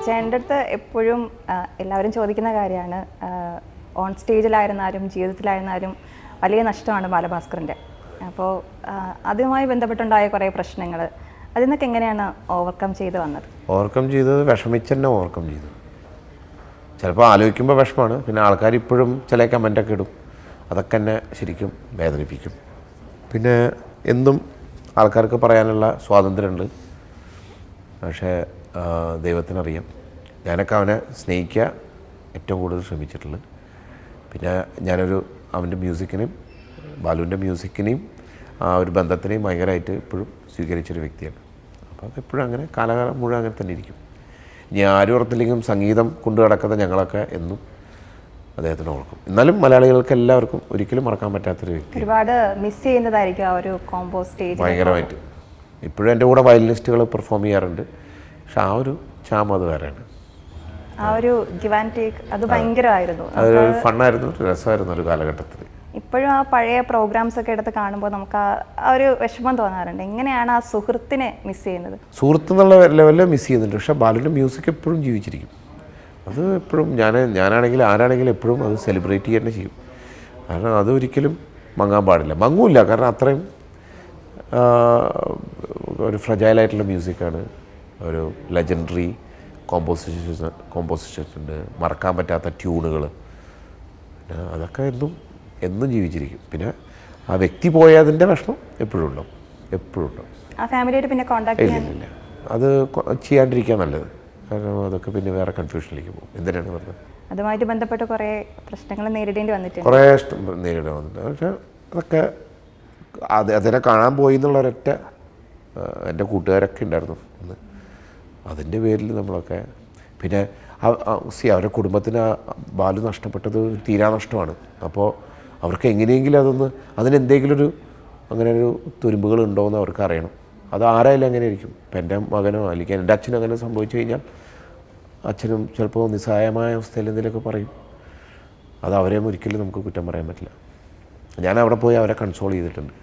ചേട്ടൻ്റെ അടുത്ത് എപ്പോഴും എല്ലാവരും ചോദിക്കുന്ന കാര്യമാണ്, ഓൺ സ്റ്റേജിലായിരുന്നാലും ജീവിതത്തിലായിരുന്നാലും വലിയ നഷ്ടമാണ് ബാലഭാസ്കറിൻ്റെ. അപ്പോൾ അതുമായി ബന്ധപ്പെട്ടുണ്ടായ കുറേ പ്രശ്നങ്ങൾ അതിൽ നിന്നൊക്കെ എങ്ങനെയാണ് ഓവർകം ചെയ്ത് വന്നത്? ഓവർകം ചെയ്തത് വിഷമിച്ച് തന്നെ ഓവർകം ചെയ്തു. ചിലപ്പോൾ ആലോചിക്കുമ്പോൾ വിഷമമാണ്, പിന്നെ ആൾക്കാർ ഇപ്പോഴും ചില കമൻ്റൊക്കെ ഇടും, അതൊക്കെ എന്നെ ശരിക്കും വേദനിപ്പിക്കും. പിന്നെ എന്തും ആൾക്കാർക്ക് പറയാനുള്ള സ്വാതന്ത്ര്യമുണ്ട്. പക്ഷേ ദൈവത്തിനറിയാം, ഞാനൊക്കെ അവനെ സ്നേഹിക്കുക ഏറ്റവും കൂടുതൽ ശ്രമിച്ചിട്ടുള്ളത്. പിന്നെ അവൻ്റെ മ്യൂസിക്കിനെയും ബാലുവിൻ്റെ മ്യൂസിക്കിനെയും ആ ഒരു ബന്ധത്തിനെയും ഭയങ്കരമായിട്ട് ഇപ്പോഴും സ്വീകരിച്ചൊരു വ്യക്തിയാണ്. അപ്പോൾ അതെപ്പോഴും അങ്ങനെ കാലകാലം മുഴുവൻ അങ്ങനെ തന്നെ ഇരിക്കും. ഇനി ആരും ഓർത്തില്ലെങ്കിലും സംഗീതം കൊണ്ടു കിടക്കുന്ന ഞങ്ങളൊക്കെ എന്നും അദ്ദേഹത്തിന് ഓർക്കും. എന്നാലും മലയാളികൾക്ക് എല്ലാവർക്കും ഒരിക്കലും മറക്കാൻ പറ്റാത്തൊരു വ്യക്തി. ഒരുപാട് മിസ് ചെയ്യുന്നതായിരിക്കും ആ ഒരു കോമ്പോ സ്റ്റേജ് ഭയങ്കരമായിട്ട്. ഇപ്പോഴും എൻ്റെ കൂടെ വയലിനിസ്റ്റുകൾ പെർഫോം ചെയ്യാറുണ്ട്, പക്ഷെ ആ ഒരു ചാമ അത് വേറെയാണ്. ആ ഒരു ഗിവ് ആൻഡ് ടേക്ക് അത് ഭയങ്കരമായിരുന്നു. അതൊരു ഫണ്ണായിരുന്നു, രസമായിരുന്നു ഒരു കാലഘട്ടത്തിൽ. ഇപ്പോഴും ആ പഴയ പ്രോഗ്രാംസ് ഒക്കെ എടുത്ത് കാണുമ്പോൾ നമുക്ക് ആ ഒരു വിഷമം തോന്നാറുണ്ട്. എങ്ങനെയാണ് ആ സുഹൃത്തിനെ മിസ് ചെയ്യുന്നത്? സുഹൃത്ത് എന്നുള്ള ലെവലിൽ മിസ് ചെയ്യുന്നുണ്ട്, പക്ഷേ ബാലുവിൻ്റെ മ്യൂസിക് എപ്പോഴും ജീവിച്ചിരിക്കും. അത് എപ്പോഴും ഞാനാണെങ്കിലും ആരാണെങ്കിലും എപ്പോഴും അത് സെലിബ്രേറ്റ് ചെയ്യുക തന്നെ ചെയ്യും. കാരണം അതൊരിക്കലും മങ്ങാൻ പാടില്ല, മങ്ങൂല്ല. കാരണം അത്രയും ഒരു ഫ്രജൈലായിട്ടുള്ള മ്യൂസിക്കാണ്, ഒരു ലെജൻഡറി കോമ്പോസിഷൻസ് ഉണ്ട്, മറക്കാൻ പറ്റാത്ത ട്യൂണുകൾ. പിന്നെ അതൊക്കെ എന്നും ജീവിച്ചിരിക്കും. പിന്നെ ആ വ്യക്തി പോയതിൻ്റെ വിഷമം എപ്പോഴും ഉണ്ടാവും. ആ ഫാമിലിയായിട്ട് പിന്നെ കോൺടാക്ട് ഇല്ല, അത് ചെയ്യാണ്ടിരിക്കുക നല്ലത്. കാരണം അതൊക്കെ പിന്നെ വേറെ കൺഫ്യൂഷനിലേക്ക് പോകും. എന്തിനാണ് പറഞ്ഞത്? അതുമായിട്ട് ബന്ധപ്പെട്ട് കുറേ പ്രശ്നങ്ങൾ നേരിടേണ്ടി വന്നിട്ടുണ്ട്. കുറേ നേരിടേണ്ടി വന്നിട്ടുണ്ട്. പക്ഷേ അതൊക്കെ അതിനെ കാണാൻ പോയി എന്നുള്ളൊരൊറ്റ എൻ്റെ കൂട്ടുകാരൊക്കെ ഉണ്ടായിരുന്നു അന്ന്. അതിൻ്റെ പേരിൽ നമ്മളൊക്കെ പിന്നെ അവരുടെ കുടുംബത്തിന് ബാലു നഷ്ടപ്പെട്ടത് തീരാ നഷ്ടമാണ്. അപ്പോൾ അവർക്ക് എങ്ങനെയെങ്കിലും അതിനെന്തെങ്കിലും അങ്ങനെ ഒരു തുരുമ്പുകൾ ഉണ്ടോ എന്ന് അവർക്ക് അറിയണം. അത് ആരായാലും അങ്ങനെ ആയിരിക്കും. ഇപ്പം എൻ്റെ മകനോ അല്ലെങ്കിൽ എൻ്റെ അച്ഛനോ അങ്ങനെ സംഭവിച്ചു കഴിഞ്ഞാൽ അച്ഛനും ചിലപ്പോൾ നിസ്സഹായമായ അവസ്ഥയിൽ എന്തെങ്കിലുമൊക്കെ പറയും. അത് അവരെയും ഒരിക്കലും നമുക്ക് കുറ്റം പറയാൻ പറ്റില്ല. ഞാൻ അവിടെ പോയി അവരെ കൺസോൾ ചെയ്തിട്ടുണ്ട്.